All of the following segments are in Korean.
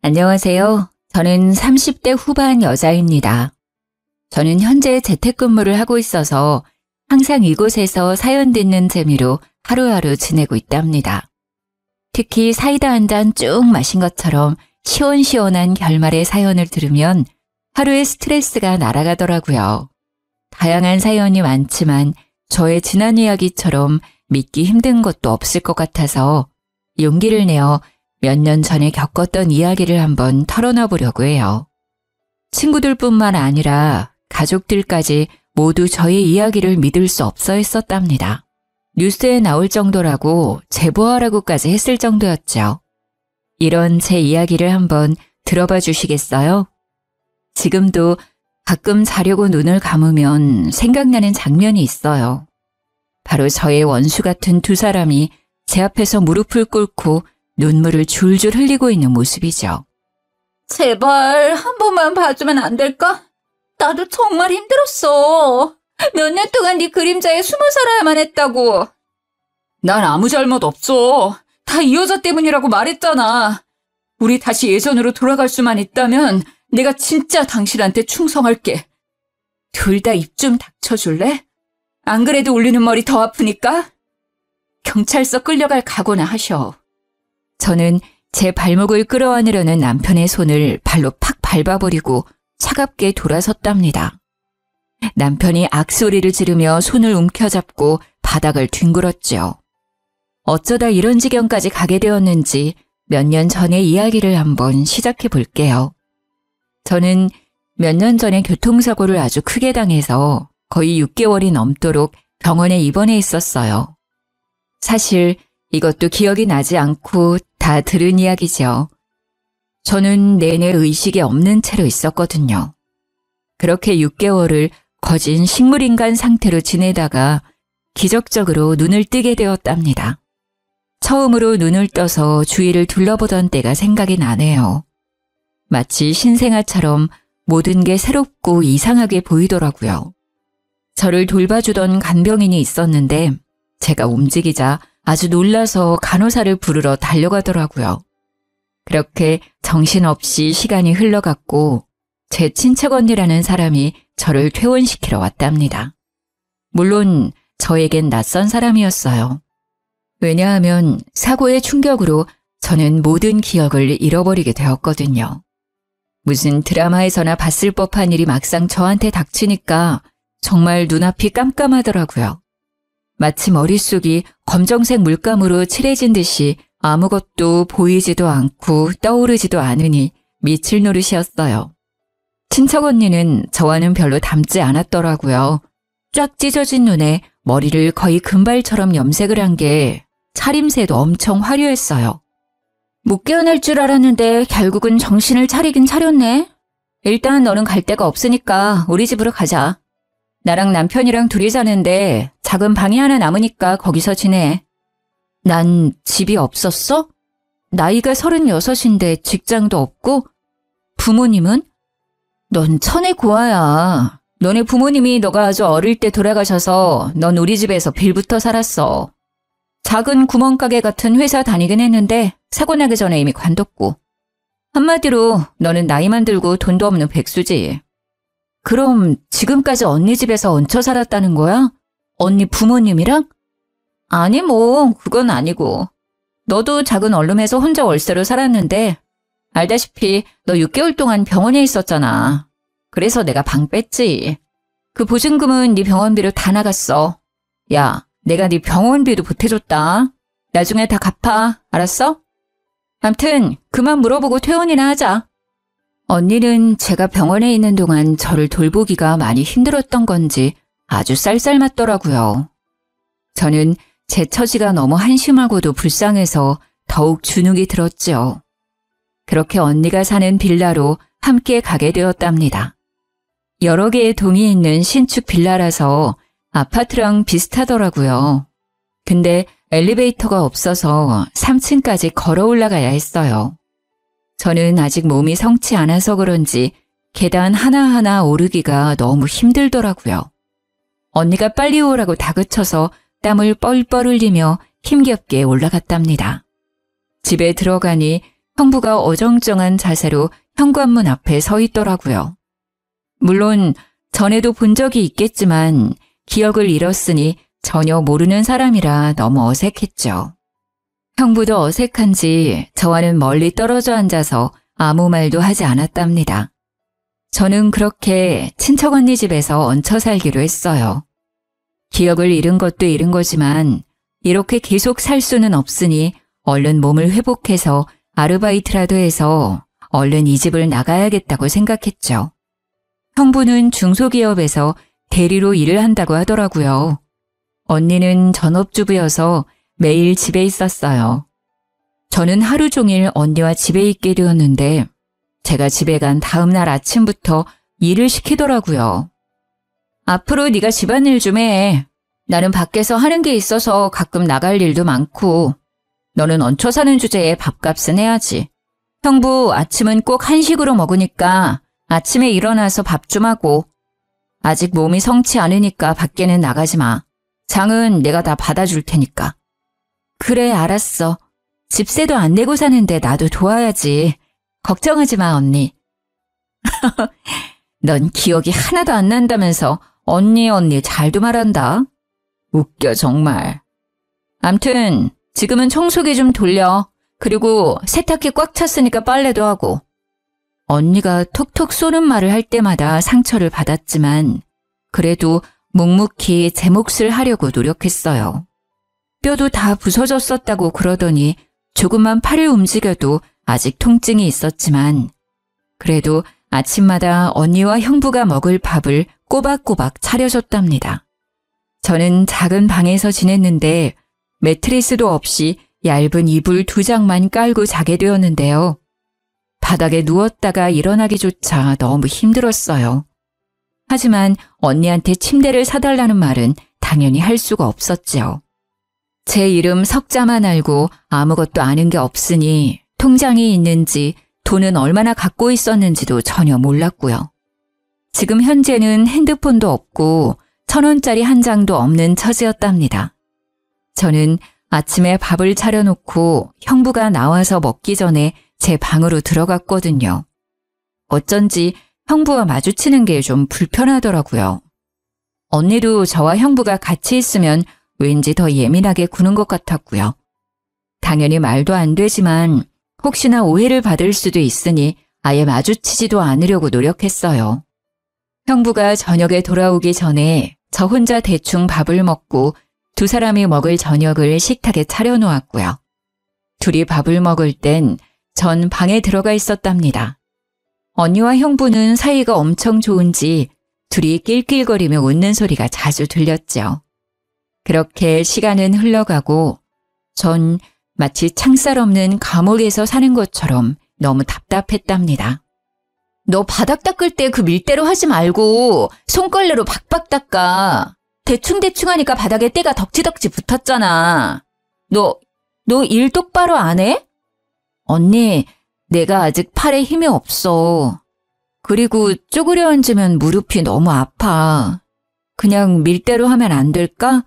안녕하세요. 저는 30대 후반 여자입니다. 저는 현재 재택근무를 하고 있어서 항상 이곳에서 사연 듣는 재미로 하루하루 지내고 있답니다. 특히 사이다 한 잔 쭉 마신 것처럼 시원시원한 결말의 사연을 들으면 하루의 스트레스가 날아가더라고요. 다양한 사연이 많지만 저의 지난 이야기처럼 믿기 힘든 것도 없을 것 같아서 용기를 내어 몇 년 전에 겪었던 이야기를 한번 털어놔 보려고 해요. 친구들뿐만 아니라 가족들까지 모두 저의 이야기를 믿을 수 없어 했었답니다. 뉴스에 나올 정도라고 제보하라고까지 했을 정도였죠. 이런 제 이야기를 한번 들어봐 주시겠어요? 지금도 가끔 자려고 눈을 감으면 생각나는 장면이 있어요. 바로 저의 원수 같은 두 사람이 제 앞에서 무릎을 꿇고 눈물을 줄줄 흘리고 있는 모습이죠. 제발 한 번만 봐주면 안 될까? 나도 정말 힘들었어. 몇 년 동안 네 그림자에 숨어 살아야만 했다고. 난 아무 잘못 없어. 다 이 여자 때문이라고 말했잖아. 우리 다시 예전으로 돌아갈 수만 있다면 내가 진짜 당신한테 충성할게. 둘 다 입 좀 닥쳐줄래? 안 그래도 울리는 머리 더 아프니까? 경찰서 끌려갈 각오나 하셔. 저는 제 발목을 끌어안으려는 남편의 손을 발로 팍 밟아버리고 차갑게 돌아섰답니다. 남편이 악소리를 지르며 손을 움켜잡고 바닥을 뒹굴었죠. 어쩌다 이런 지경까지 가게 되었는지 몇 년 전의 이야기를 한번 시작해 볼게요. 저는 몇 년 전에 교통사고를 아주 크게 당해서 거의 6개월이 넘도록 병원에 입원해 있었어요. 사실 이것도 기억이 나지 않고 다 들은 이야기죠. 저는 내내 의식이 없는 채로 있었거든요. 그렇게 6개월을 거진 식물인간 상태로 지내다가 기적적으로 눈을 뜨게 되었답니다. 처음으로 눈을 떠서 주위를 둘러보던 때가 생각이 나네요. 마치 신생아처럼 모든 게 새롭고 이상하게 보이더라고요. 저를 돌봐주던 간병인이 있었는데 제가 움직이자 아주 놀라서 간호사를 부르러 달려가더라고요. 그렇게 정신없이 시간이 흘러갔고 제 친척 언니라는 사람이 저를 퇴원시키러 왔답니다. 물론 저에겐 낯선 사람이었어요. 왜냐하면 사고의 충격으로 저는 모든 기억을 잃어버리게 되었거든요. 무슨 드라마에서나 봤을 법한 일이 막상 저한테 닥치니까 정말 눈앞이 깜깜하더라고요. 마치 머릿속이 검정색 물감으로 칠해진 듯이 아무것도 보이지도 않고 떠오르지도 않으니 미칠 노릇이었어요. 친척 언니는 저와는 별로 닮지 않았더라고요. 쫙 찢어진 눈에 머리를 거의 금발처럼 염색을 한 게 차림새도 엄청 화려했어요. 못 깨어날 줄 알았는데 결국은 정신을 차리긴 차렸네. 일단 너는 갈 데가 없으니까 우리 집으로 가자. 나랑 남편이랑 둘이 사는데 작은 방이 하나 남으니까 거기서 지내. 난 집이 없었어? 나이가 36인데 직장도 없고? 부모님은? 넌 천의 고아야. 너네 부모님이 너가 아주 어릴 때 돌아가셔서 넌 우리 집에서 빌부터 살았어. 작은 구멍가게 같은 회사 다니긴 했는데 사고 나기 전에 이미 관뒀고. 한마디로 너는 나이만 들고 돈도 없는 백수지. 그럼 지금까지 언니 집에서 얹혀 살았다는 거야? 언니 부모님이랑? 아니 뭐 그건 아니고. 너도 작은 원룸에서 혼자 월세로 살았는데 알다시피 너 6개월 동안 병원에 있었잖아. 그래서 내가 방 뺐지. 그 보증금은 네 병원비로 다 나갔어. 야, 내가 네 병원비도 보태줬다. 나중에 다 갚아. 알았어? 암튼 그만 물어보고 퇴원이나 하자. 언니는 제가 병원에 있는 동안 저를 돌보기가 많이 힘들었던 건지 아주 쌀쌀맞더라고요. 저는 제 처지가 너무 한심하고도 불쌍해서 더욱 주눅이 들었죠. 그렇게 언니가 사는 빌라로 함께 가게 되었답니다. 여러 개의 동이 있는 신축 빌라라서 아파트랑 비슷하더라고요. 근데 엘리베이터가 없어서 3층까지 걸어 올라가야 했어요. 저는 아직 몸이 성치 않아서 그런지 계단 하나하나 오르기가 너무 힘들더라고요. 언니가 빨리 오라고 다그쳐서 땀을 뻘뻘 흘리며 힘겹게 올라갔답니다. 집에 들어가니 형부가 어정쩡한 자세로 현관문 앞에 서 있더라고요. 물론 전에도 본 적이 있겠지만 기억을 잃었으니 전혀 모르는 사람이라 너무 어색했죠. 형부도 어색한지 저와는 멀리 떨어져 앉아서 아무 말도 하지 않았답니다. 저는 그렇게 친척 언니 집에서 얹혀 살기로 했어요. 기억을 잃은 것도 잃은 거지만 이렇게 계속 살 수는 없으니 얼른 몸을 회복해서 아르바이트라도 해서 얼른 이 집을 나가야겠다고 생각했죠. 형부는 중소기업에서 대리로 일을 한다고 하더라고요. 언니는 전업주부여서 매일 집에 있었어요. 저는 하루 종일 언니와 집에 있게 되었는데 제가 집에 간 다음 날 아침부터 일을 시키더라고요. 앞으로 네가 집안일 좀 해. 나는 밖에서 하는 게 있어서 가끔 나갈 일도 많고 너는 얹혀 사는 주제에 밥값은 해야지. 형부 아침은 꼭 한식으로 먹으니까 아침에 일어나서 밥 좀 하고 아직 몸이 성치 않으니까 밖에는 나가지 마. 장은 내가 다 받아줄 테니까. 그래 알았어. 집세도 안 내고 사는데 나도 도와야지. 걱정하지 마 언니. 넌 기억이 하나도 안 난다면서 언니 잘도 말한다. 웃겨 정말. 암튼 지금은 청소기 좀 돌려. 그리고 세탁기 꽉 찼으니까 빨래도 하고. 언니가 톡톡 쏘는 말을 할 때마다 상처를 받았지만 그래도 묵묵히 제 몫을 하려고 노력했어요. 뼈도 다 부서졌었다고 그러더니 조금만 팔을 움직여도 아직 통증이 있었지만 그래도 아침마다 언니와 형부가 먹을 밥을 꼬박꼬박 차려줬답니다. 저는 작은 방에서 지냈는데 매트리스도 없이 얇은 이불 2장만 깔고 자게 되었는데요. 바닥에 누웠다가 일어나기조차 너무 힘들었어요. 하지만 언니한테 침대를 사달라는 말은 당연히 할 수가 없었지요. 제 이름 석자만 알고 아무것도 아는 게 없으니 통장이 있는지 돈은 얼마나 갖고 있었는지도 전혀 몰랐고요. 지금 현재는 핸드폰도 없고 1,000원짜리 한 장도 없는 처지였답니다. 저는 아침에 밥을 차려놓고 형부가 나와서 먹기 전에 제 방으로 들어갔거든요. 어쩐지 형부와 마주치는 게 좀 불편하더라고요. 언니도 저와 형부가 같이 있으면 왠지 더 예민하게 구는 것 같았고요. 당연히 말도 안 되지만 혹시나 오해를 받을 수도 있으니 아예 마주치지도 않으려고 노력했어요. 형부가 저녁에 돌아오기 전에 저 혼자 대충 밥을 먹고 두 사람이 먹을 저녁을 식탁에 차려놓았고요. 둘이 밥을 먹을 땐 전 방에 들어가 있었답니다. 언니와 형부는 사이가 엄청 좋은지 둘이 낄낄거리며 웃는 소리가 자주 들렸죠. 그렇게 시간은 흘러가고 전 마치 창살 없는 감옥에서 사는 것처럼 너무 답답했답니다. 너 바닥 닦을 때 그 밀대로 하지 말고 손걸레로 박박 닦아. 대충대충 하니까 바닥에 때가 덕지덕지 붙었잖아. 너 일 똑바로 안 해? 언니, 내가 아직 팔에 힘이 없어. 그리고 쪼그려 앉으면 무릎이 너무 아파. 그냥 밀대로 하면 안 될까?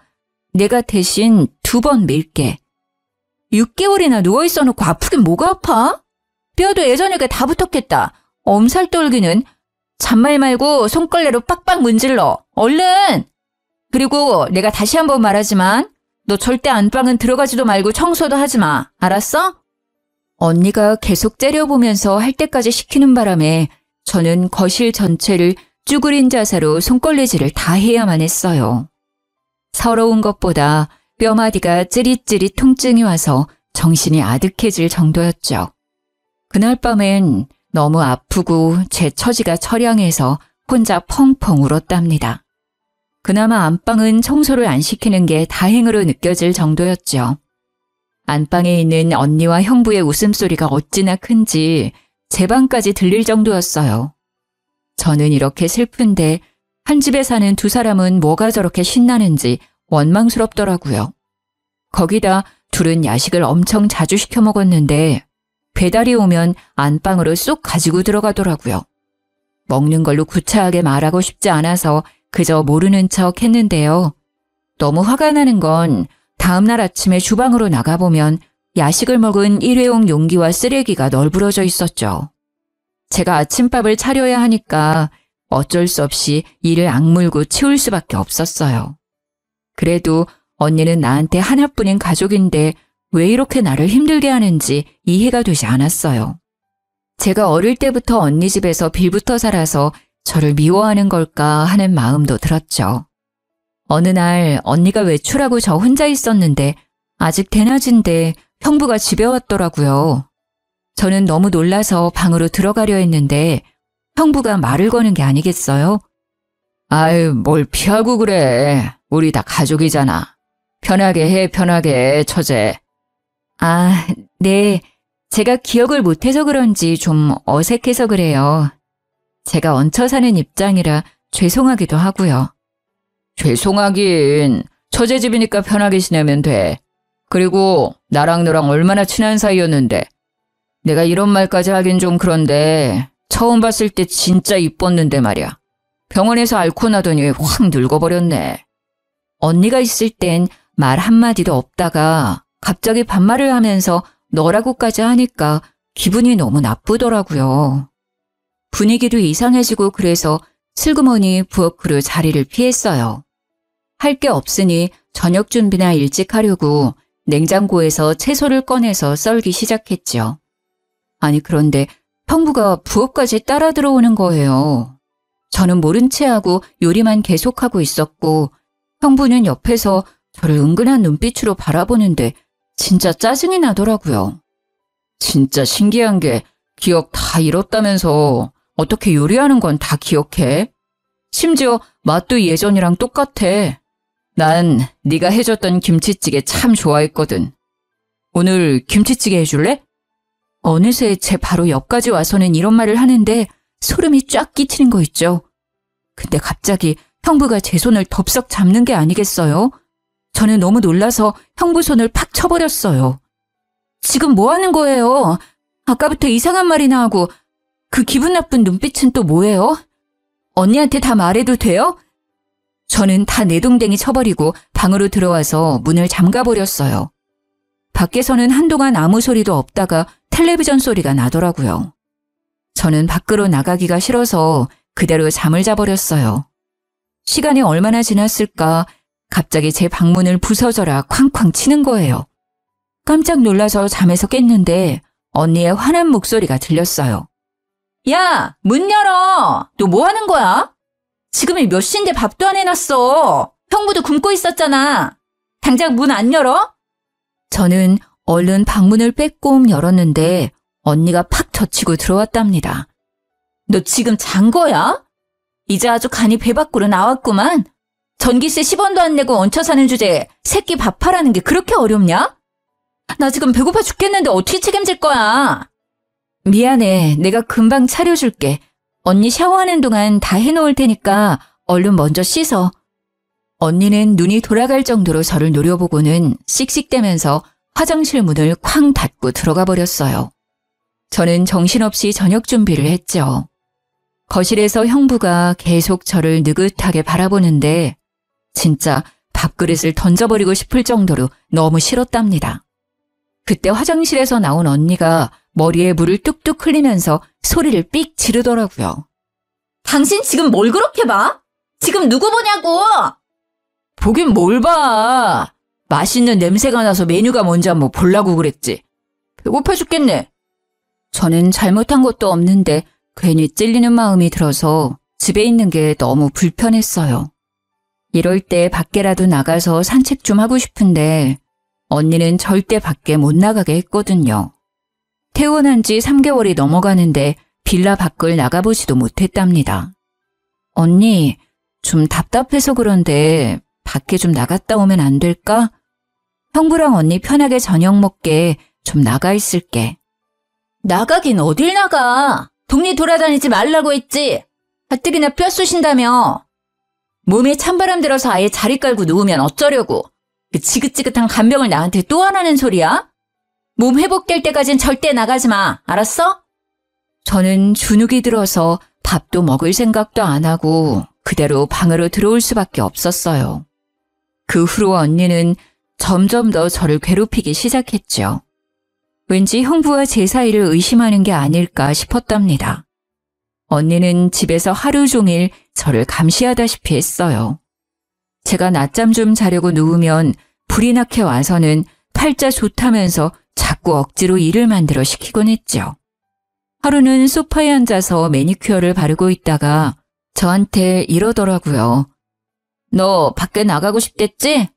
내가 대신 2번 밀게. 6개월이나 누워있어 놓고 아프긴 뭐가 아파? 뼈도 예전에 다 붙었겠다. 엄살 떨기는. 잔말 말고 손걸레로 빡빡 문질러. 얼른! 그리고 내가 다시 한번 말하지만 너 절대 안방은 들어가지도 말고 청소도 하지 마. 알았어? 언니가 계속 째려보면서 할 때까지 시키는 바람에 저는 거실 전체를 쭈그린 자세로 손걸레질을 다 해야만 했어요. 서러운 것보다 뼈마디가 찌릿찌릿 통증이 와서 정신이 아득해질 정도였죠. 그날 밤엔 너무 아프고 제 처지가 처량해서 혼자 펑펑 울었답니다. 그나마 안방은 청소를 안 시키는 게 다행으로 느껴질 정도였죠. 안방에 있는 언니와 형부의 웃음소리가 어찌나 큰지 제 방까지 들릴 정도였어요. 저는 이렇게 슬픈데 한 집에 사는 두 사람은 뭐가 저렇게 신나는지 원망스럽더라고요. 거기다 둘은 야식을 엄청 자주 시켜 먹었는데 배달이 오면 안방으로 쏙 가지고 들어가더라고요. 먹는 걸로 구차하게 말하고 싶지 않아서 그저 모르는 척 했는데요. 너무 화가 나는 건 다음 날 아침에 주방으로 나가보면 야식을 먹은 일회용 용기와 쓰레기가 널브러져 있었죠. 제가 아침밥을 차려야 하니까 어쩔 수 없이 이를 악물고 치울 수밖에 없었어요. 그래도 언니는 나한테 하나뿐인 가족인데 왜 이렇게 나를 힘들게 하는지 이해가 되지 않았어요. 제가 어릴 때부터 언니 집에서 빌붙어 살아서 저를 미워하는 걸까 하는 마음도 들었죠. 어느 날 언니가 외출하고 저 혼자 있었는데 아직 대낮인데 형부가 집에 왔더라고요. 저는 너무 놀라서 방으로 들어가려 했는데 형부가 말을 거는 게 아니겠어요? 아유, 뭘 피하고 그래. 우리 다 가족이잖아. 편하게 해, 편하게, 처제. 아, 네. 제가 기억을 못해서 그런지 좀 어색해서 그래요. 제가 얹혀 사는 입장이라 죄송하기도 하고요. 죄송하긴. 처제 집이니까 편하게 지내면 돼. 그리고 나랑 너랑 얼마나 친한 사이였는데. 내가 이런 말까지 하긴 좀 그런데 처음 봤을 때 진짜 이뻤는데 말이야. 병원에서 앓고 나더니 확 늙어버렸네. 언니가 있을 땐 말 한마디도 없다가 갑자기 반말을 하면서 너라고까지 하니까 기분이 너무 나쁘더라고요. 분위기도 이상해지고 그래서 슬그머니 부엌 그루 자리를 피했어요. 할 게 없으니 저녁 준비나 일찍 하려고 냉장고에서 채소를 꺼내서 썰기 시작했죠. 아니 그런데 형부가 부엌까지 따라 들어오는 거예요. 저는 모른 채 하고 요리만 계속하고 있었고 형부는 옆에서 저를 은근한 눈빛으로 바라보는데 진짜 짜증이 나더라고요. 진짜 신기한 게 기억 다 잃었다면서 어떻게 요리하는 건 다 기억해? 심지어 맛도 예전이랑 똑같아. 난 네가 해줬던 김치찌개 참 좋아했거든. 오늘 김치찌개 해줄래? 어느새 제 바로 옆까지 와서는 이런 말을 하는데 소름이 쫙 끼치는 거 있죠. 근데 갑자기 형부가 제 손을 덥석 잡는 게 아니겠어요? 저는 너무 놀라서 형부 손을 팍 쳐버렸어요. 지금 뭐 하는 거예요? 아까부터 이상한 말이나 하고 그 기분 나쁜 눈빛은 또 뭐예요? 언니한테 다 말해도 돼요? 저는 다 내동댕이 쳐버리고 방으로 들어와서 문을 잠가버렸어요. 밖에서는 한동안 아무 소리도 없다가 텔레비전 소리가 나더라고요. 저는 밖으로 나가기가 싫어서 그대로 잠을 자버렸어요. 시간이 얼마나 지났을까 갑자기 제 방문을 부서져라 쾅쾅 치는 거예요. 깜짝 놀라서 잠에서 깼는데 언니의 화난 목소리가 들렸어요. 야, 문 열어. 너 뭐 하는 거야? 지금이 몇 시인데 밥도 안 해놨어. 형부도 굶고 있었잖아. 당장 문 안 열어? 저는 얼른 방문을 빼꼼 열었는데 언니가 팍 젖히고 들어왔답니다. 너 지금 잔 거야? 이제 아주 간이 배 밖으로 나왔구만. 전기세 10원도 안 내고 얹혀 사는 주제에 새끼 밥하라는 게 그렇게 어렵냐? 나 지금 배고파 죽겠는데 어떻게 책임질 거야? 미안해. 내가 금방 차려줄게. 언니 샤워하는 동안 다 해놓을 테니까 얼른 먼저 씻어. 언니는 눈이 돌아갈 정도로 저를 노려보고는 씩씩대면서 화장실 문을 쾅 닫고 들어가 버렸어요. 저는 정신없이 저녁 준비를 했죠. 거실에서 형부가 계속 저를 느긋하게 바라보는데 진짜 밥그릇을 던져버리고 싶을 정도로 너무 싫었답니다. 그때 화장실에서 나온 언니가 머리에 물을 뚝뚝 흘리면서 소리를 삑 지르더라고요. 당신 지금 뭘 그렇게 봐? 지금 누구 보냐고! 보긴 뭘 봐. 맛있는 냄새가 나서 메뉴가 뭔지 한번 보려고 그랬지. 배고파 죽겠네. 저는 잘못한 것도 없는데 괜히 찔리는 마음이 들어서 집에 있는 게 너무 불편했어요. 이럴 때 밖에라도 나가서 산책 좀 하고 싶은데 언니는 절대 밖에 못 나가게 했거든요. 퇴원한 지 3개월이 넘어가는데 빌라 밖을 나가보지도 못했답니다. 언니, 좀 답답해서 그런데 밖에 좀 나갔다 오면 안 될까? 형부랑 언니 편하게 저녁 먹게 좀 나가 있을게. 나가긴 어딜 나가. 동네 돌아다니지 말라고 했지. 가뜩이나 뼈 쑤신다며. 몸에 찬바람 들어서 아예 자리 깔고 누우면 어쩌려고. 그 지긋지긋한 간병을 나한테 또 하라는 소리야? 몸 회복될 때까진 절대 나가지 마. 알았어? 저는 주눅이 들어서 밥도 먹을 생각도 안 하고 그대로 방으로 들어올 수밖에 없었어요. 그 후로 언니는 점점 더 저를 괴롭히기 시작했죠. 왠지 형부와 제 사이를 의심하는 게 아닐까 싶었답니다. 언니는 집에서 하루 종일 저를 감시하다시피 했어요. 제가 낮잠 좀 자려고 누우면 불이 나게 와서는 팔자 좋다면서 자꾸 억지로 일을 만들어 시키곤 했죠. 하루는 소파에 앉아서 매니큐어를 바르고 있다가 저한테 이러더라고요. 너 밖에 나가고 싶댔지?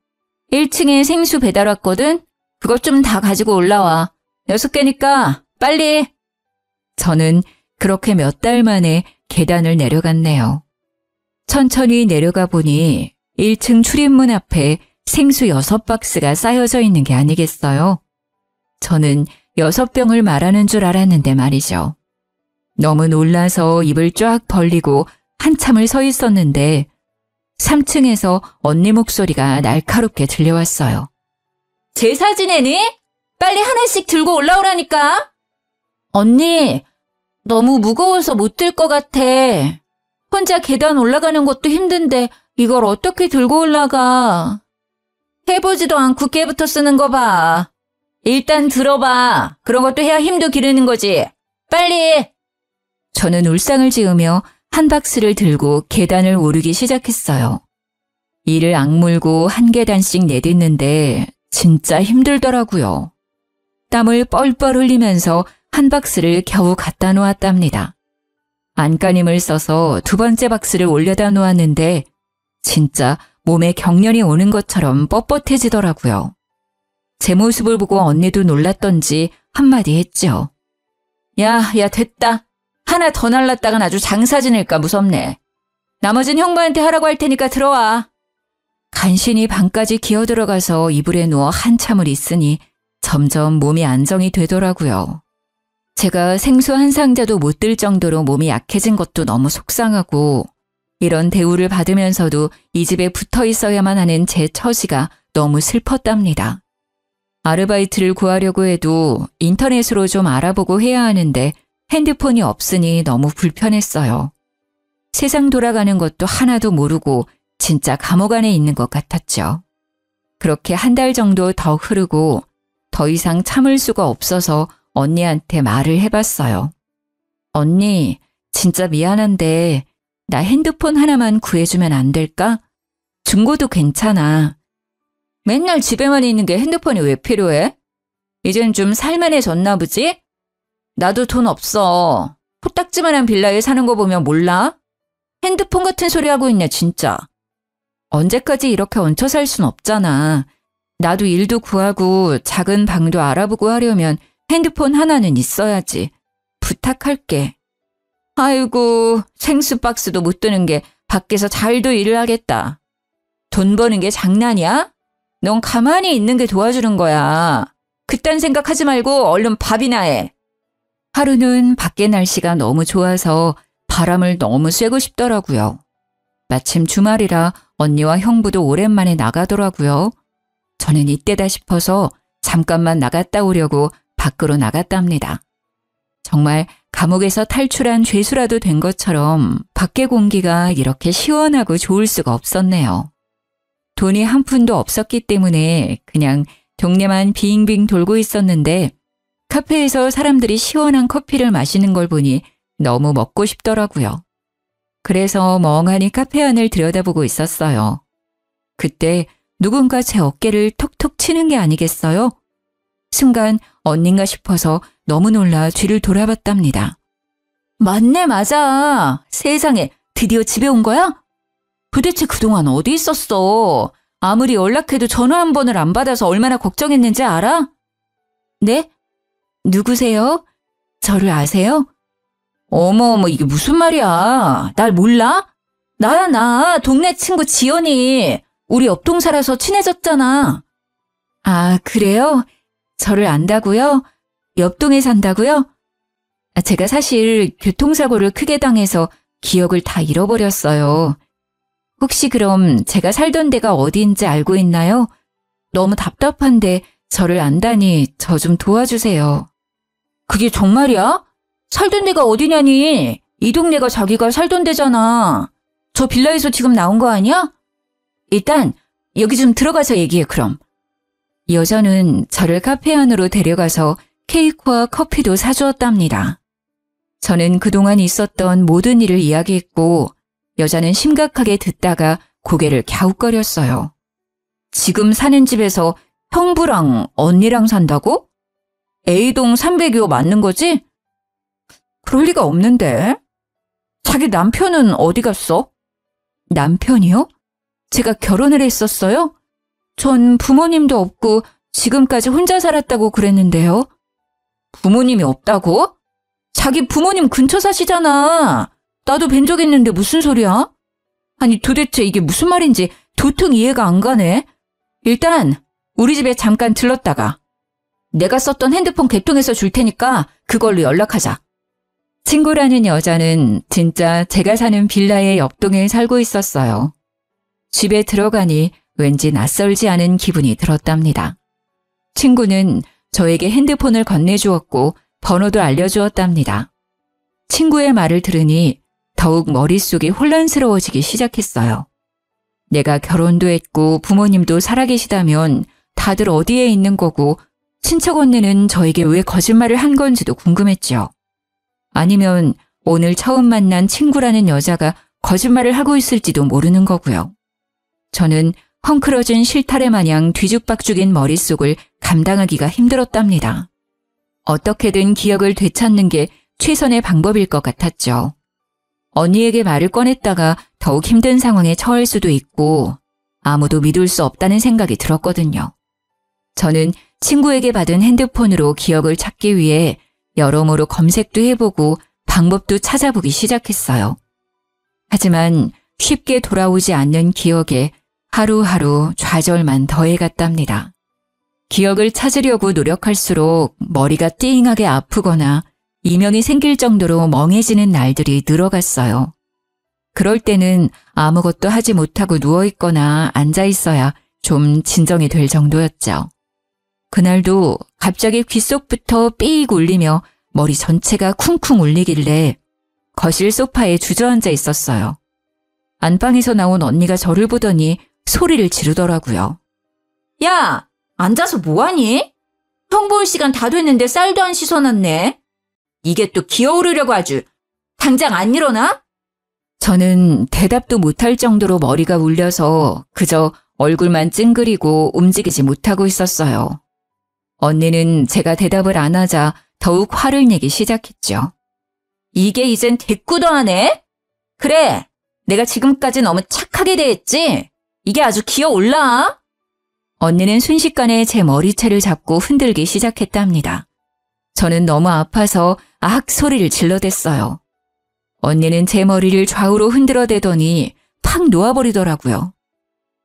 1층에 생수 배달 왔거든? 그것 좀 다 가지고 올라와. 6개니까 빨리. 저는 그렇게 몇 달 만에 계단을 내려갔네요. 천천히 내려가 보니 1층 출입문 앞에 생수 6박스가 쌓여져 있는 게 아니겠어요? 저는 6병을 말하는 줄 알았는데 말이죠. 너무 놀라서 입을 쫙 벌리고 한참을 서 있었는데 3층에서 언니 목소리가 날카롭게 들려왔어요. 제사 지내니? 빨리 하나씩 들고 올라오라니까. 언니, 너무 무거워서 못 들 것 같아. 혼자 계단 올라가는 것도 힘든데 이걸 어떻게 들고 올라가. 해보지도 않고 깨부터 쓰는 거 봐. 일단 들어봐. 그런 것도 해야 힘도 기르는 거지. 빨리. 저는 울상을 지으며 한 박스를 들고 계단을 오르기 시작했어요. 이를 악물고 한 계단씩 내딛는데 진짜 힘들더라고요. 땀을 뻘뻘 흘리면서 한 박스를 겨우 갖다 놓았답니다. 안간힘을 써서 두 번째 박스를 올려다 놓았는데 진짜 몸에 경련이 오는 것처럼 뻣뻣해지더라고요. 제 모습을 보고 언니도 놀랐던지 한마디 했죠. 야, 됐다. 하나 더 날랐다간 아주 장사 지낼까 무섭네. 나머진 형부한테 하라고 할 테니까 들어와. 간신히 방까지 기어들어가서 이불에 누워 한참을 있으니 점점 몸이 안정이 되더라고요. 제가 생수 한 상자도 못 들 정도로 몸이 약해진 것도 너무 속상하고 이런 대우를 받으면서도 이 집에 붙어 있어야만 하는 제 처지가 너무 슬펐답니다. 아르바이트를 구하려고 해도 인터넷으로 좀 알아보고 해야 하는데 핸드폰이 없으니 너무 불편했어요. 세상 돌아가는 것도 하나도 모르고 진짜 감옥 안에 있는 것 같았죠. 그렇게 한 달 정도 더 흐르고 더 이상 참을 수가 없어서 언니한테 말을 해봤어요. 언니, 진짜 미안한데 나 핸드폰 하나만 구해주면 안 될까? 중고도 괜찮아. 맨날 집에만 있는 게 핸드폰이 왜 필요해? 이젠 좀 살만해졌나 보지? 나도 돈 없어. 코딱지만한 빌라에 사는 거 보면 몰라? 핸드폰 같은 소리 하고 있네 진짜. 언제까지 이렇게 얹혀 살 순 없잖아. 나도 일도 구하고 작은 방도 알아보고 하려면 핸드폰 하나는 있어야지. 부탁할게. 아이고, 생수 박스도 못 드는 게 밖에서 잘도 일을 하겠다. 돈 버는 게 장난이야? 넌 가만히 있는 게 도와주는 거야. 그딴 생각하지 말고 얼른 밥이나 해. 하루는 밖에 날씨가 너무 좋아서 바람을 너무 쐬고 싶더라고요. 마침 주말이라 언니와 형부도 오랜만에 나가더라고요. 저는 이때다 싶어서 잠깐만 나갔다 오려고 밖으로 나갔답니다. 정말 감옥에서 탈출한 죄수라도 된 것처럼 밖의 공기가 이렇게 시원하고 좋을 수가 없었네요. 돈이 한 푼도 없었기 때문에 그냥 동네만 빙빙 돌고 있었는데 카페에서 사람들이 시원한 커피를 마시는 걸 보니 너무 먹고 싶더라고요. 그래서 멍하니 카페 안을 들여다보고 있었어요. 그때 누군가 제 어깨를 톡톡 치는 게 아니겠어요? 순간 언닌가 싶어서 너무 놀라 뒤를 돌아봤답니다. 맞네, 맞아. 세상에, 드디어 집에 온 거야? 도대체 그동안 어디 있었어? 아무리 연락해도 전화 한 번을 안 받아서 얼마나 걱정했는지 알아? 네? 누구세요? 저를 아세요? 어머, 이게 무슨 말이야. 날 몰라? 나야, 나. 동네 친구 지연이. 우리 옆동 살아서 친해졌잖아. 아, 그래요? 저를 안다고요? 옆동에 산다고요? 제가 사실 교통사고를 크게 당해서 기억을 다 잃어버렸어요. 혹시 그럼 제가 살던 데가 어디인지 알고 있나요? 너무 답답한데 저를 안다니 저 좀 도와주세요. 그게 정말이야? 살던 데가 어디냐니? 이 동네가 자기가 살던 데잖아. 저 빌라에서 지금 나온 거 아니야? 일단 여기 좀 들어가서 얘기해 그럼. 여자는 저를 카페 안으로 데려가서 케이크와 커피도 사주었답니다. 저는 그동안 있었던 모든 일을 이야기했고 여자는 심각하게 듣다가 고개를 갸웃거렸어요. 지금 사는 집에서 형부랑 언니랑 산다고? A동 302호 맞는 거지? 그럴 리가 없는데. 자기 남편은 어디 갔어? 남편이요? 제가 결혼을 했었어요? 전 부모님도 없고 지금까지 혼자 살았다고 그랬는데요. 부모님이 없다고? 자기 부모님 근처 사시잖아. 나도 뵌 적 있는데 무슨 소리야? 아니 도대체 이게 무슨 말인지 도통 이해가 안 가네. 일단 우리 집에 잠깐 들렀다가 내가 썼던 핸드폰 개통해서 줄 테니까 그걸로 연락하자. 친구라는 여자는 진짜 제가 사는 빌라의 옆동에 살고 있었어요. 집에 들어가니 왠지 낯설지 않은 기분이 들었답니다. 친구는 저에게 핸드폰을 건네주었고 번호도 알려주었답니다. 친구의 말을 들으니 더욱 머릿속이 혼란스러워지기 시작했어요. 내가 결혼도 했고 부모님도 살아계시다면 다들 어디에 있는 거고 친척 언니는 저에게 왜 거짓말을 한 건지도 궁금했죠. 아니면 오늘 처음 만난 친구라는 여자가 거짓말을 하고 있을지도 모르는 거고요. 저는 헝클어진 실타래 마냥 뒤죽박죽인 머릿속을 감당하기가 힘들었답니다. 어떻게든 기억을 되찾는 게 최선의 방법일 것 같았죠. 언니에게 말을 꺼냈다가 더욱 힘든 상황에 처할 수도 있고 아무도 믿을 수 없다는 생각이 들었거든요. 저는 친구에게 받은 핸드폰으로 기억을 찾기 위해 여러모로 검색도 해보고 방법도 찾아보기 시작했어요. 하지만 쉽게 돌아오지 않는 기억에 하루하루 좌절만 더해갔답니다. 기억을 찾으려고 노력할수록 머리가 띵하게 아프거나 이명이 생길 정도로 멍해지는 날들이 늘어갔어요. 그럴 때는 아무것도 하지 못하고 누워있거나 앉아있어야 좀 진정이 될 정도였죠. 그날도 갑자기 귓속부터 삐익 울리며 머리 전체가 쿵쿵 울리길래 거실 소파에 주저앉아 있었어요. 안방에서 나온 언니가 저를 보더니 소리를 지르더라고요. 야, 앉아서 뭐하니? 형 볼 시간 다 됐는데 쌀도 안 씻어놨네. 이게 또 기어오르려고 아주. 당장 안 일어나? 저는 대답도 못할 정도로 머리가 울려서 그저 얼굴만 찡그리고 움직이지 못하고 있었어요. 언니는 제가 대답을 안 하자 더욱 화를 내기 시작했죠. 이게 이젠 대꾸도 하네? 그래, 내가 지금까지 너무 착하게 대했지? 이게 아주 기어올라. 언니는 순식간에 제 머리채를 잡고 흔들기 시작했답니다. 저는 너무 아파서 악 소리를 질러댔어요. 언니는 제 머리를 좌우로 흔들어대더니 팍 놓아버리더라고요.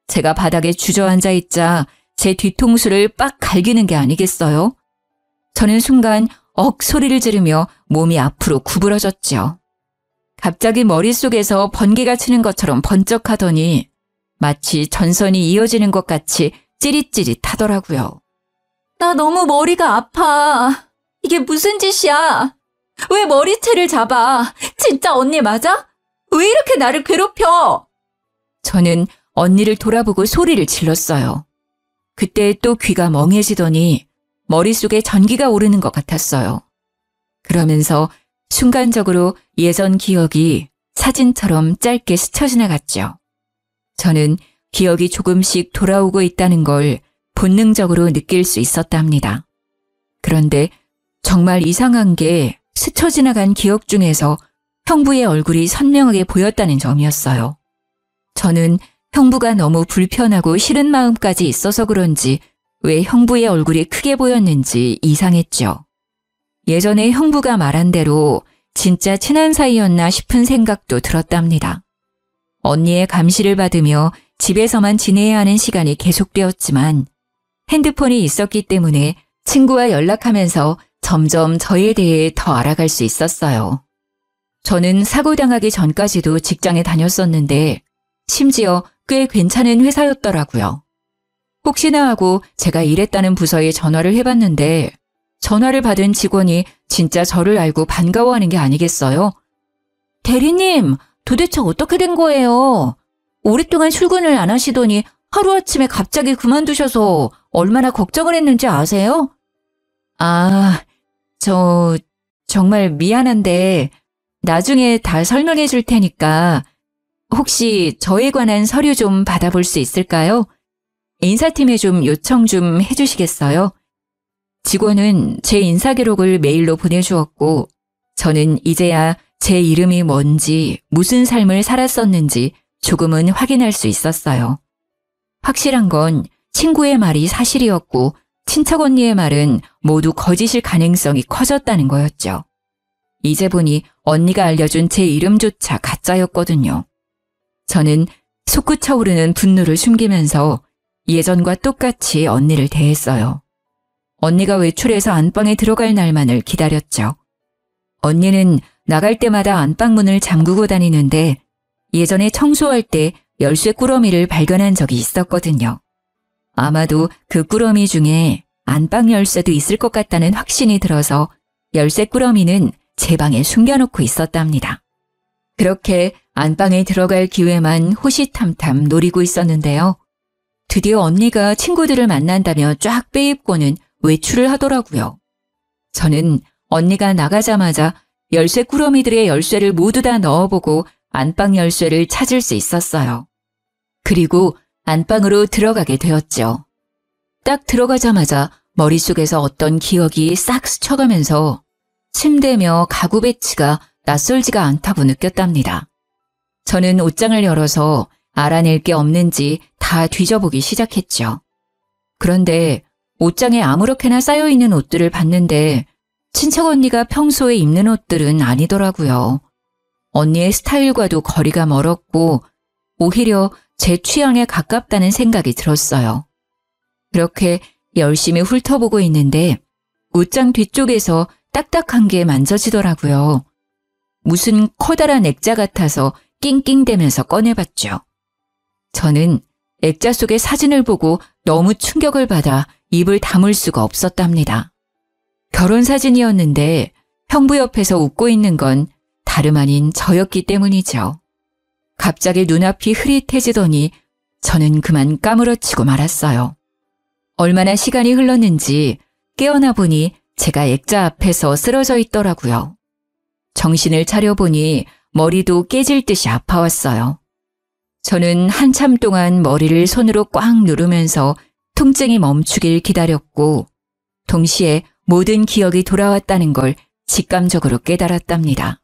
제가 바닥에 주저앉아 있자 제 뒤통수를 빡 갈기는 게 아니겠어요? 저는 순간 억 소리를 지르며 몸이 앞으로 구부러졌죠. 갑자기 머릿속에서 번개가 치는 것처럼 번쩍하더니 마치 전선이 이어지는 것 같이 찌릿찌릿하더라고요. 나 너무 머리가 아파. 이게 무슨 짓이야? 왜 머리채를 잡아? 진짜 언니 맞아? 왜 이렇게 나를 괴롭혀? 저는 언니를 돌아보고 소리를 질렀어요. 그때 또 귀가 멍해지더니 머릿속에 전기가 오르는 것 같았어요. 그러면서 순간적으로 예전 기억이 사진처럼 짧게 스쳐 지나갔죠. 저는 기억이 조금씩 돌아오고 있다는 걸 본능적으로 느낄 수 있었답니다. 그런데 정말 이상한 게 스쳐 지나간 기억 중에서 형부의 얼굴이 선명하게 보였다는 점이었어요. 저는 형부가 너무 불편하고 싫은 마음까지 있어서 그런지 왜 형부의 얼굴이 크게 보였는지 이상했죠. 예전에 형부가 말한 대로 진짜 친한 사이였나 싶은 생각도 들었답니다. 언니의 감시를 받으며 집에서만 지내야 하는 시간이 계속되었지만 핸드폰이 있었기 때문에 친구와 연락하면서 점점 저에 대해 더 알아갈 수 있었어요. 저는 사고당하기 전까지도 직장에 다녔었는데 심지어 꽤 괜찮은 회사였더라고요. 혹시나 하고 제가 일했다는 부서에 전화를 해봤는데 전화를 받은 직원이 진짜 저를 알고 반가워하는 게 아니겠어요? 대리님, 도대체 어떻게 된 거예요? 오랫동안 출근을 안 하시더니 하루아침에 갑자기 그만두셔서 얼마나 걱정을 했는지 아세요? 아, 정말 미안한데 나중에 다 설명해 줄 테니까 혹시 저에 관한 서류 좀 받아볼 수 있을까요? 인사팀에 좀 요청 좀 해주시겠어요? 직원은 제 인사 기록을 메일로 보내주었고 저는 이제야 제 이름이 뭔지 무슨 삶을 살았었는지 조금은 확인할 수 있었어요. 확실한 건 친구의 말이 사실이었고 친척 언니의 말은 모두 거짓일 가능성이 커졌다는 거였죠. 이제 보니 언니가 알려준 제 이름조차 가짜였거든요. 저는 솟구쳐오르는 분노를 숨기면서 예전과 똑같이 언니를 대했어요. 언니가 외출해서 안방에 들어갈 날만을 기다렸죠. 언니는 나갈 때마다 안방문을 잠그고 다니는데 예전에 청소할 때 열쇠 꾸러미를 발견한 적이 있었거든요. 아마도 그 꾸러미 중에 안방 열쇠도 있을 것 같다는 확신이 들어서 열쇠 꾸러미는 제 방에 숨겨놓고 있었답니다. 그렇게 안방에 들어갈 기회만 호시탐탐 노리고 있었는데요. 드디어 언니가 친구들을 만난다며 쫙 빼입고는 외출을 하더라고요. 저는 언니가 나가자마자 열쇠 꾸러미들의 열쇠를 모두 다 넣어보고 안방 열쇠를 찾을 수 있었어요. 그리고 안방으로 들어가게 되었죠. 딱 들어가자마자 머릿속에서 어떤 기억이 싹 스쳐가면서 침대며 가구 배치가 낯설지가 않다고 느꼈답니다. 저는 옷장을 열어서 알아낼 게 없는지 다 뒤져보기 시작했죠. 그런데 옷장에 아무렇게나 쌓여있는 옷들을 봤는데 친척 언니가 평소에 입는 옷들은 아니더라고요. 언니의 스타일과도 거리가 멀었고 오히려 제 취향에 가깝다는 생각이 들었어요. 그렇게 열심히 훑어보고 있는데 옷장 뒤쪽에서 딱딱한 게 만져지더라고요. 무슨 커다란 액자 같아서 낑낑대면서 꺼내봤죠. 저는 액자 속의 사진을 보고 너무 충격을 받아 입을 다물 수가 없었답니다. 결혼사진이었는데 형부 옆에서 웃고 있는 건 다름 아닌 저였기 때문이죠. 갑자기 눈앞이 흐릿해지더니 저는 그만 까무러치고 말았어요. 얼마나 시간이 흘렀는지 깨어나 보니 제가 액자 앞에서 쓰러져 있더라고요. 정신을 차려보니 머리도 깨질 듯이 아파왔어요. 저는 한참 동안 머리를 손으로 꽉 누르면서 통증이 멈추길 기다렸고 동시에 모든 기억이 돌아왔다는 걸 직감적으로 깨달았답니다.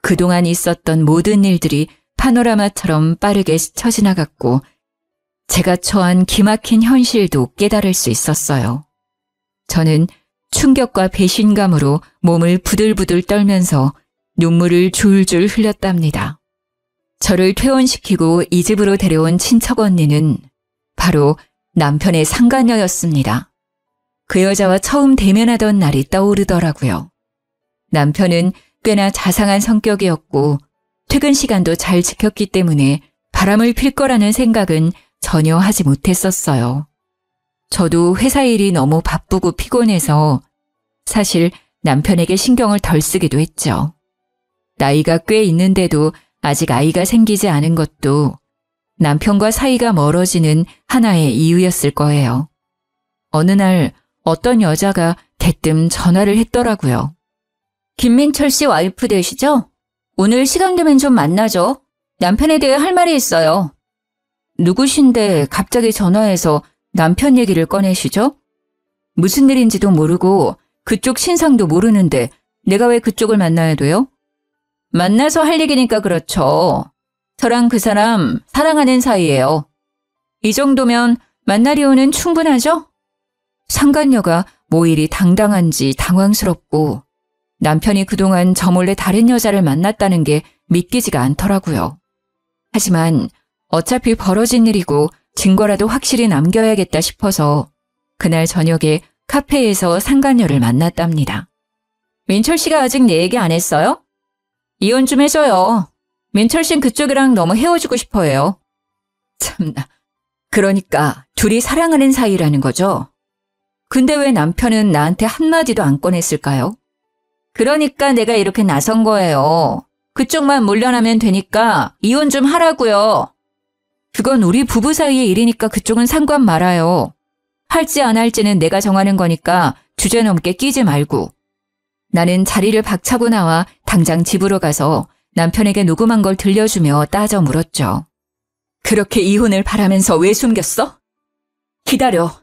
그동안 있었던 모든 일들이 파노라마처럼 빠르게 스쳐 지나갔고 제가 처한 기막힌 현실도 깨달을 수 있었어요. 저는 충격과 배신감으로 몸을 부들부들 떨면서 눈물을 줄줄 흘렸답니다. 저를 퇴원시키고 이 집으로 데려온 친척 언니는 바로 남편의 상간녀였습니다. 그 여자와 처음 대면하던 날이 떠오르더라고요. 남편은 꽤나 자상한 성격이었고 퇴근 시간도 잘 지켰기 때문에 바람을 필 거라는 생각은 전혀 하지 못했었어요. 저도 회사 일이 너무 바쁘고 피곤해서 사실 남편에게 신경을 덜 쓰기도 했죠. 나이가 꽤 있는데도 아직 아이가 생기지 않은 것도 남편과 사이가 멀어지는 하나의 이유였을 거예요. 어느 날 어떤 여자가 대뜸 전화를 했더라고요. 김민철 씨 와이프 되시죠? 오늘 시간 되면 좀 만나죠. 남편에 대해 할 말이 있어요. 누구신데 갑자기 전화해서 남편 얘기를 꺼내시죠? 무슨 일인지도 모르고 그쪽 신상도 모르는데 내가 왜 그쪽을 만나야 돼요? 만나서 할 얘기니까 그렇죠. 저랑 그 사람 사랑하는 사이예요. 이 정도면 만날 이유는 충분하죠? 상간녀가 뭐 이리 당당한지 당황스럽고 남편이 그동안 저 몰래 다른 여자를 만났다는 게 믿기지가 않더라고요. 하지만 어차피 벌어진 일이고 증거라도 확실히 남겨야겠다 싶어서 그날 저녁에 카페에서 상간녀를 만났답니다. 민철 씨가 아직 내 얘기 안 했어요? 이혼 좀 해줘요. 민철 씨는 그쪽이랑 너무 헤어지고 싶어 해요. 참나. 그러니까 둘이 사랑하는 사이라는 거죠? 근데 왜 남편은 나한테 한마디도 안 꺼냈을까요? 그러니까 내가 이렇게 나선 거예요. 그쪽만 물러나면 되니까 이혼 좀 하라고요. 그건 우리 부부 사이의 일이니까 그쪽은 상관 말아요. 할지 안 할지는 내가 정하는 거니까 주제 넘게 끼지 말고. 나는 자리를 박차고 나와 당장 집으로 가서 남편에게 녹음한 걸 들려주며 따져 물었죠. 그렇게 이혼을 바라면서 왜 숨겼어? 기다려.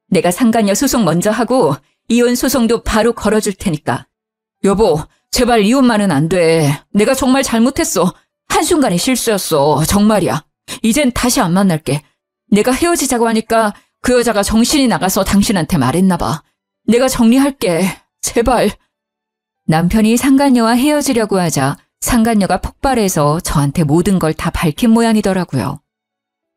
내가 상간녀 소송 먼저 하고 이혼 소송도 바로 걸어줄 테니까. 여보, 제발 이혼만은 안 돼. 내가 정말 잘못했어. 한순간의 실수였어. 정말이야. 이젠 다시 안 만날게. 내가 헤어지자고 하니까 그 여자가 정신이 나가서 당신한테 말했나 봐. 내가 정리할게. 제발. 남편이 상간녀와 헤어지려고 하자 상간녀가 폭발해서 저한테 모든 걸 다 밝힌 모양이더라고요.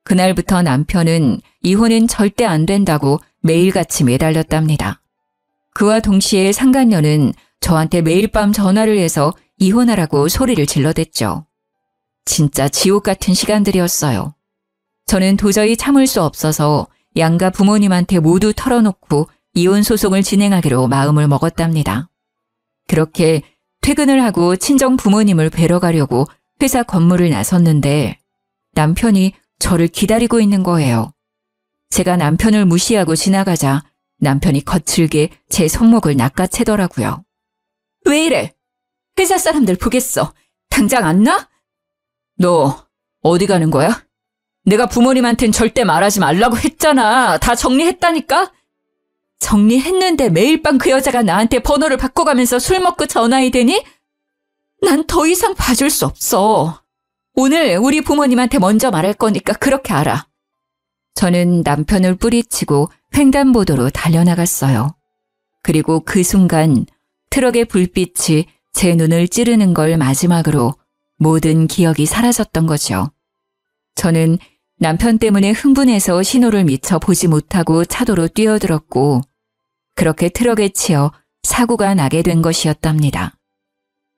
그날부터 남편은 이혼은 절대 안 된다고 매일같이 매달렸답니다. 그와 동시에 상간녀는 저한테 매일 밤 전화를 해서 이혼하라고 소리를 질러댔죠. 진짜 지옥 같은 시간들이었어요. 저는 도저히 참을 수 없어서 양가 부모님한테 모두 털어놓고 이혼 소송을 진행하기로 마음을 먹었답니다. 그렇게 퇴근을 하고 친정 부모님을 뵈러 가려고 회사 건물을 나섰는데 남편이 저를 기다리고 있는 거예요. 제가 남편을 무시하고 지나가자 남편이 거칠게 제 손목을 낚아채더라고요. 왜 이래? 회사 사람들 보겠어. 당장 안 나? 너 어디 가는 거야? 내가 부모님한텐 절대 말하지 말라고 했잖아. 다 정리했다니까? 정리했는데 매일 밤 그 여자가 나한테 번호를 바꿔가면서 술 먹고 전화해 대니? 난 더 이상 봐줄 수 없어. 오늘 우리 부모님한테 먼저 말할 거니까 그렇게 알아. 저는 남편을 뿌리치고 횡단보도로 달려나갔어요. 그리고 그 순간 트럭의 불빛이 제 눈을 찌르는 걸 마지막으로 모든 기억이 사라졌던 거죠. 저는 남편 때문에 흥분해서 신호를 미처 보지 못하고 차도로 뛰어들었고 그렇게 트럭에 치여 사고가 나게 된 것이었답니다.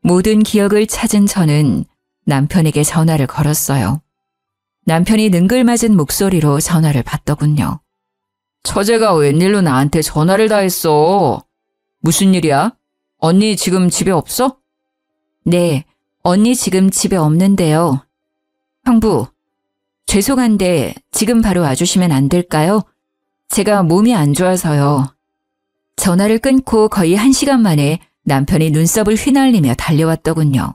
모든 기억을 찾은 저는 남편에게 전화를 걸었어요. 남편이 능글맞은 목소리로 전화를 받더군요. 처제가 웬일로 나한테 전화를 다 했어? 무슨 일이야? 언니 지금 집에 없어? 네, 언니 지금 집에 없는데요. 형부, 죄송한데 지금 바로 와주시면 안 될까요? 제가 몸이 안 좋아서요. 전화를 끊고 거의 1시간 만에 남편이 눈썹을 휘날리며 달려왔더군요.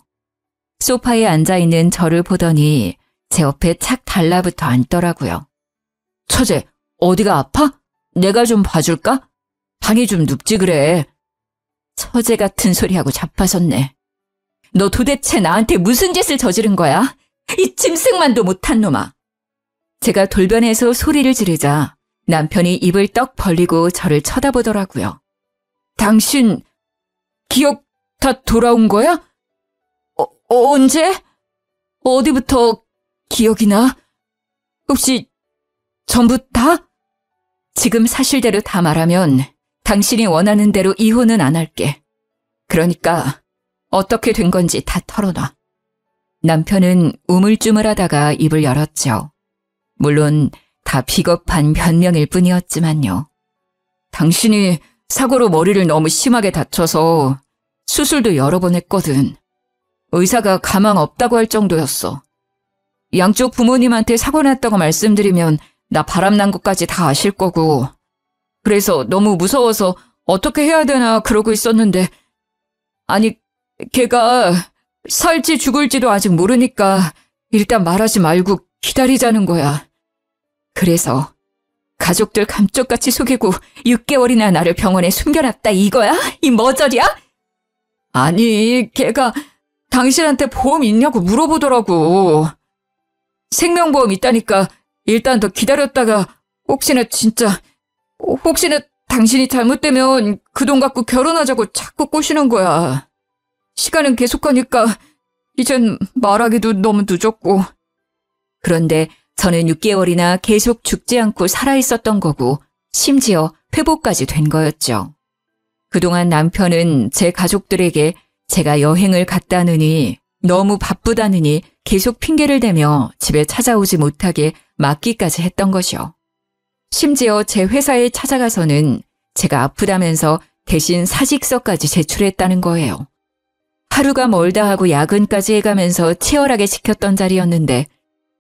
소파에 앉아있는 저를 보더니 제 옆에 착 달라붙어 앉더라고요. 처제, 어디가 아파? 내가 좀 봐줄까? 방이 좀 눕지 그래. 처제 같은 소리하고 자빠졌네. 너 도대체 나한테 무슨 짓을 저지른 거야? 이 짐승만도 못한 놈아. 제가 돌변해서 소리를 지르자 남편이 입을 떡 벌리고 저를 쳐다보더라고요. 당신 기억 다 돌아온 거야? 언제? 어디부터 기억이 나? 혹시 전부 다? 지금 사실대로 다 말하면 당신이 원하는 대로 이혼은 안 할게. 그러니까 어떻게 된 건지 다 털어놔. 남편은 우물쭈물하다가 입을 열었죠. 물론 다 비겁한 변명일 뿐이었지만요. 당신이 사고로 머리를 너무 심하게 다쳐서 수술도 여러 번 했거든. 의사가 가망 없다고 할 정도였어. 양쪽 부모님한테 사고 났다고 말씀드리면 나 바람난 것까지 다 아실 거고. 그래서 너무 무서워서 어떻게 해야 되나 그러고 있었는데 아니 걔가 살지 죽을지도 아직 모르니까 일단 말하지 말고 기다리자는 거야. 그래서 가족들 감쪽같이 속이고 6개월이나 나를 병원에 숨겨놨다 이거야? 이 머저리야? 아니 걔가 당신한테 보험 있냐고 물어보더라고. 생명보험 있다니까 일단 더 기다렸다가 혹시나 당신이 잘못되면 그 돈 갖고 결혼하자고 자꾸 꼬시는 거야. 시간은 계속하니까 이젠 말하기도 너무 늦었고. 그런데 저는 6개월이나 계속 죽지 않고 살아있었던 거고 심지어 회복까지 된 거였죠. 그동안 남편은 제 가족들에게 제가 여행을 갔다느니 너무 바쁘다느니 계속 핑계를 대며 집에 찾아오지 못하게 막기까지 했던 것이요. 심지어 제 회사에 찾아가서는 제가 아프다면서 대신 사직서까지 제출했다는 거예요. 하루가 멀다 하고 야근까지 해가면서 치열하게 지켰던 자리였는데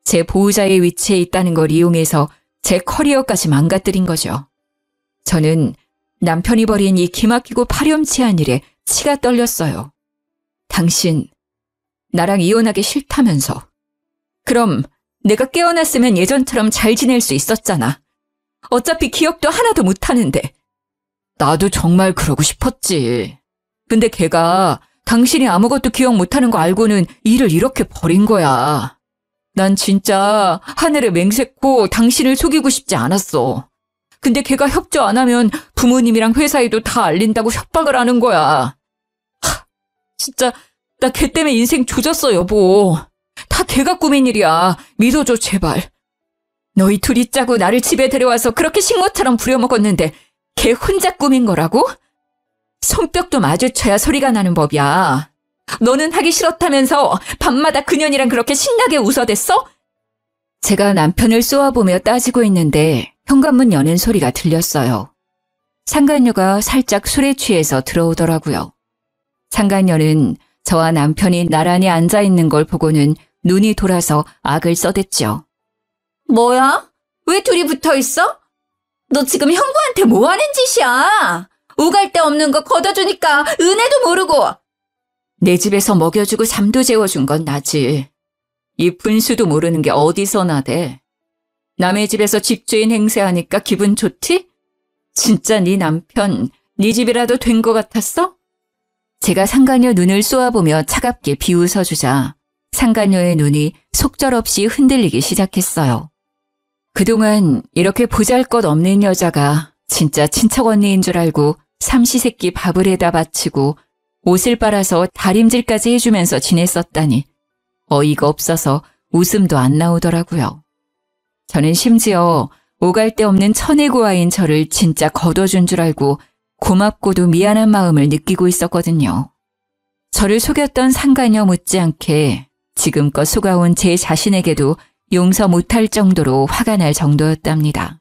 제 보호자의 위치에 있다는 걸 이용해서 제 커리어까지 망가뜨린 거죠. 저는 남편이 벌인 이 기막히고 파렴치한 일에 치가 떨렸어요. 당신, 나랑 이혼하기 싫다면서. 그럼 내가 깨어났으면 예전처럼 잘 지낼 수 있었잖아. 어차피 기억도 하나도 못하는데. 나도 정말 그러고 싶었지. 근데 걔가 당신이 아무것도 기억 못하는 거 알고는 일을 이렇게 버린 거야. 난 진짜 하늘에 맹세코 당신을 속이고 싶지 않았어. 근데 걔가 협조 안 하면 부모님이랑 회사에도 다 알린다고 협박을 하는 거야. 진짜 나 걔 때문에 인생 조졌어, 여보. 다 걔가 꾸민 일이야. 믿어줘, 제발. 너희 둘이 짜고 나를 집에 데려와서 그렇게 식모처럼 부려먹었는데 걔 혼자 꾸민 거라고? 손뼉도 마주쳐야 소리가 나는 법이야. 너는 하기 싫었다면서 밤마다 그년이랑 그렇게 신나게 웃어댔어? 제가 남편을 쏘아보며 따지고 있는데 현관문 여는 소리가 들렸어요. 상간녀가 살짝 술에 취해서 들어오더라고요. 상간녀는 저와 남편이 나란히 앉아있는 걸 보고는 눈이 돌아서 악을 써댔죠. 뭐야? 왜 둘이 붙어있어? 너 지금 형부한테 뭐 하는 짓이야? 오갈 데 없는 거 걷어주니까 은혜도 모르고. 내 집에서 먹여주고 잠도 재워준 건 나지. 이 분수도 모르는 게 어디서 나대. 남의 집에서 집주인 행세하니까 기분 좋지? 진짜 네 남편, 네 집이라도 된 것 같았어? 제가 상간녀 눈을 쏘아보며 차갑게 비웃어주자 상간녀의 눈이 속절없이 흔들리기 시작했어요. 그동안 이렇게 보잘것없는 여자가 진짜 친척 언니인 줄 알고 삼시세끼 밥을 해다 바치고 옷을 빨아서 다림질까지 해주면서 지냈었다니 어이가 없어서 웃음도 안 나오더라고요. 저는 심지어 오갈 데 없는 천혜고아인 저를 진짜 거둬준 줄 알고 고맙고도 미안한 마음을 느끼고 있었거든요. 저를 속였던 상간녀 못지않게 지금껏 속아온 제 자신에게도 용서 못할 정도로 화가 날 정도였답니다.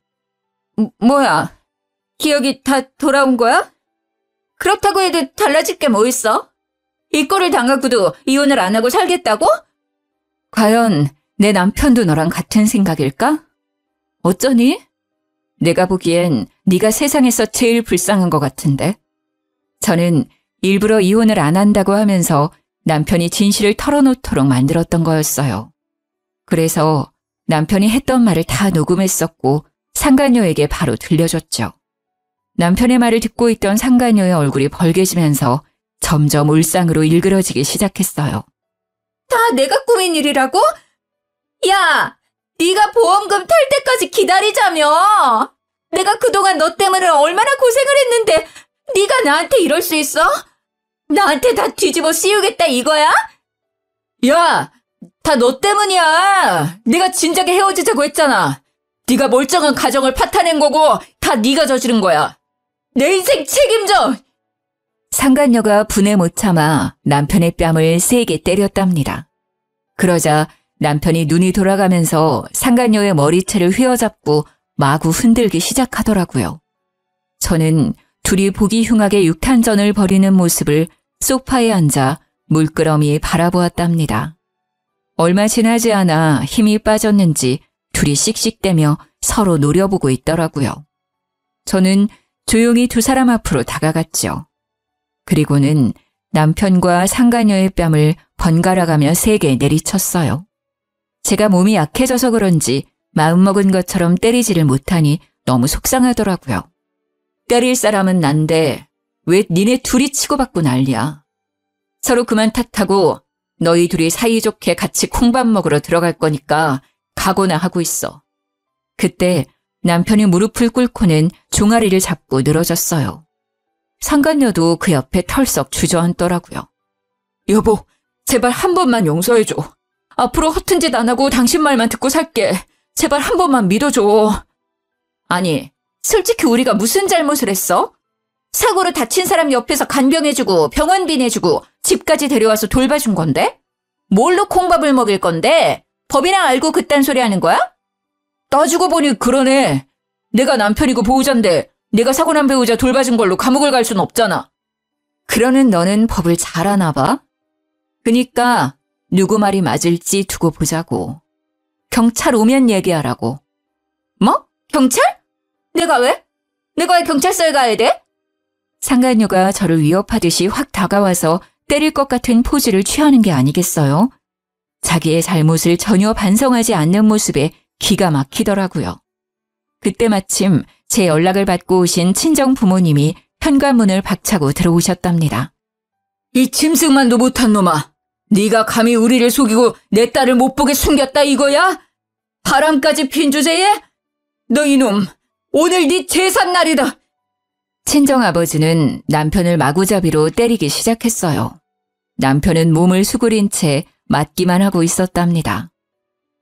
뭐야? 기억이 다 돌아온 거야? 그렇다고 해도 달라질 게 뭐 있어? 이 꼴을 당하고도 이혼을 안 하고 살겠다고? 과연 내 남편도 너랑 같은 생각일까? 어쩌니? 내가 보기엔 네가 세상에서 제일 불쌍한 것 같은데. 저는 일부러 이혼을 안 한다고 하면서 남편이 진실을 털어놓도록 만들었던 거였어요. 그래서 남편이 했던 말을 다 녹음했었고 상간녀에게 바로 들려줬죠. 남편의 말을 듣고 있던 상간녀의 얼굴이 벌개지면서 점점 울상으로 일그러지기 시작했어요. 다 내가 꾸민 일이라고? 야, 네가 보험금 탈 때까지 기다리자며. 내가 그동안 너 때문에 얼마나 고생을 했는데 네가 나한테 이럴 수 있어? 나한테 다 뒤집어 씌우겠다 이거야? 야, 다 너 때문이야. 내가 진작에 헤어지자고 했잖아. 네가 멀쩡한 가정을 파탄낸 거고 다 네가 저지른 거야. 내 인생 책임져. 상간녀가 분에 못 참아 남편의 뺨을 세게 때렸답니다. 그러자 남편이 눈이 돌아가면서 상간녀의 머리채를 휘어잡고 마구 흔들기 시작하더라고요. 저는 둘이 보기 흉하게 육탄전을 벌이는 모습을 소파에 앉아 물끄러미 바라보았답니다. 얼마 지나지 않아 힘이 빠졌는지 둘이 씩씩대며 서로 노려보고 있더라고요. 저는 조용히 두 사람 앞으로 다가갔죠. 그리고는 남편과 상간녀의 뺨을 번갈아가며 세게 내리쳤어요. 제가 몸이 약해져서 그런지 마음먹은 것처럼 때리지를 못하니 너무 속상하더라고요. 때릴 사람은 난데 왜 니네 둘이 치고받고 난리야. 서로 그만 탓하고 너희 둘이 사이좋게 같이 콩밥 먹으러 들어갈 거니까 각오나 하고 있어. 그때 남편이 무릎을 꿇고는 종아리를 잡고 늘어졌어요. 상간녀도 그 옆에 털썩 주저앉더라고요. 여보, 제발 한 번만 용서해줘. 앞으로 허튼 짓 안 하고 당신 말만 듣고 살게. 제발 한 번만 믿어줘. 아니, 솔직히 우리가 무슨 잘못을 했어? 사고로 다친 사람 옆에서 간병해주고 병원비 내주고 집까지 데려와서 돌봐준 건데? 뭘로 콩밥을 먹일 건데? 법이나 알고 그딴 소리 하는 거야? 따지고 보니 그러네. 내가 남편이고 보호자인데 내가 사고 난 배우자 돌봐준 걸로 감옥을 갈 순 없잖아. 그러는 너는 법을 잘 아나 봐. 그니까 누구 말이 맞을지 두고 보자고. 경찰 오면 얘기하라고. 뭐? 경찰? 내가 왜? 내가 왜 경찰서에 가야 돼? 상간녀가 저를 위협하듯이 확 다가와서 때릴 것 같은 포즈를 취하는 게 아니겠어요? 자기의 잘못을 전혀 반성하지 않는 모습에 기가 막히더라고요. 그때 마침 제 연락을 받고 오신 친정 부모님이 현관문을 박차고 들어오셨답니다. 이 짐승만도 못한 놈아. 네가 감히 우리를 속이고 내 딸을 못 보게 숨겼다 이거야? 바람까지 핀 주제에? 너 이놈, 오늘 네 제삿날이다. 친정아버지는 남편을 마구잡이로 때리기 시작했어요. 남편은 몸을 수그린 채 맞기만 하고 있었답니다.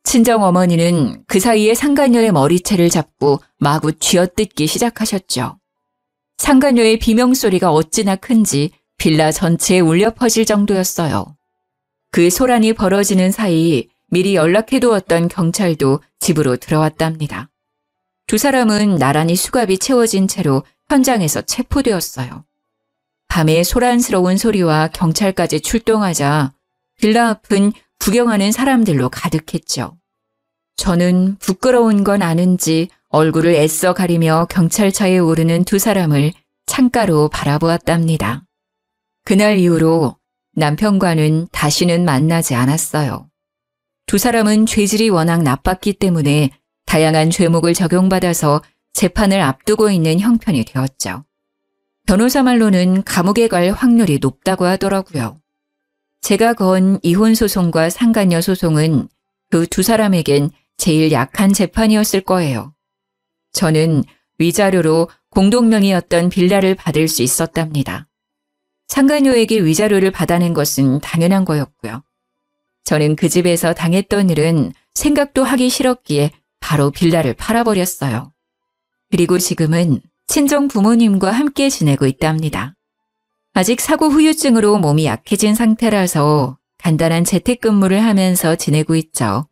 친정어머니는 그 사이에 상간녀의 머리채를 잡고 마구 쥐어뜯기 시작하셨죠. 상간녀의 비명소리가 어찌나 큰지 빌라 전체에 울려 퍼질 정도였어요. 그 소란이 벌어지는 사이 미리 연락해두었던 경찰도 집으로 들어왔답니다. 두 사람은 나란히 수갑이 채워진 채로 현장에서 체포되었어요. 밤에 소란스러운 소리와 경찰까지 출동하자 빌라 앞은 구경하는 사람들로 가득했죠. 저는 부끄러운 건 아는지 얼굴을 애써 가리며 경찰차에 오르는 두 사람을 창가로 바라보았답니다. 그날 이후로 남편과는 다시는 만나지 않았어요. 두 사람은 죄질이 워낙 나빴기 때문에 다양한 죄목을 적용받아서 재판을 앞두고 있는 형편이 되었죠. 변호사 말로는 감옥에 갈 확률이 높다고 하더라고요. 제가 건 이혼 소송과 상간녀 소송은 그 두 사람에겐 제일 약한 재판이었을 거예요. 저는 위자료로 공동명의였던 빌라를 받을 수 있었답니다. 상간녀에게 위자료를 받아낸 것은 당연한 거였고요. 저는 그 집에서 당했던 일은 생각도 하기 싫었기에 바로 빌라를 팔아버렸어요. 그리고 지금은 친정 부모님과 함께 지내고 있답니다. 아직 사고 후유증으로 몸이 약해진 상태라서 간단한 재택근무를 하면서 지내고 있죠.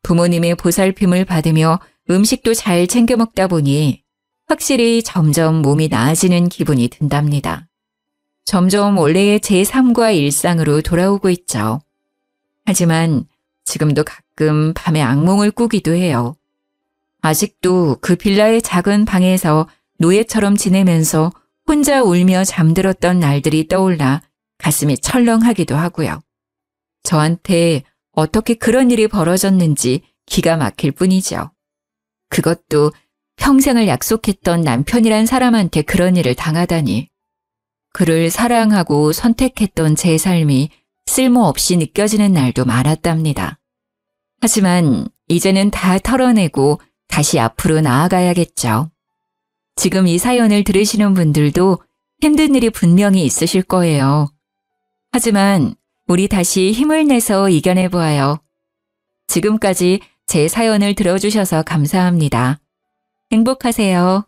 부모님의 보살핌을 받으며 음식도 잘 챙겨 먹다 보니 확실히 점점 몸이 나아지는 기분이 든답니다. 점점 원래의 제 삶과 일상으로 돌아오고 있죠. 하지만 지금도 가끔 밤에 악몽을 꾸기도 해요. 아직도 그 빌라의 작은 방에서 노예처럼 지내면서 혼자 울며 잠들었던 날들이 떠올라 가슴이 철렁하기도 하고요. 저한테 어떻게 그런 일이 벌어졌는지 기가 막힐 뿐이죠. 그것도 평생을 약속했던 남편이란 사람한테 그런 일을 당하다니. 그를 사랑하고 선택했던 제 삶이 쓸모없이 느껴지는 날도 많았답니다. 하지만 이제는 다 털어내고 다시 앞으로 나아가야겠죠. 지금 이 사연을 들으시는 분들도 힘든 일이 분명히 있으실 거예요. 하지만 우리 다시 힘을 내서 이겨내보아요. 지금까지 제 사연을 들어주셔서 감사합니다. 행복하세요.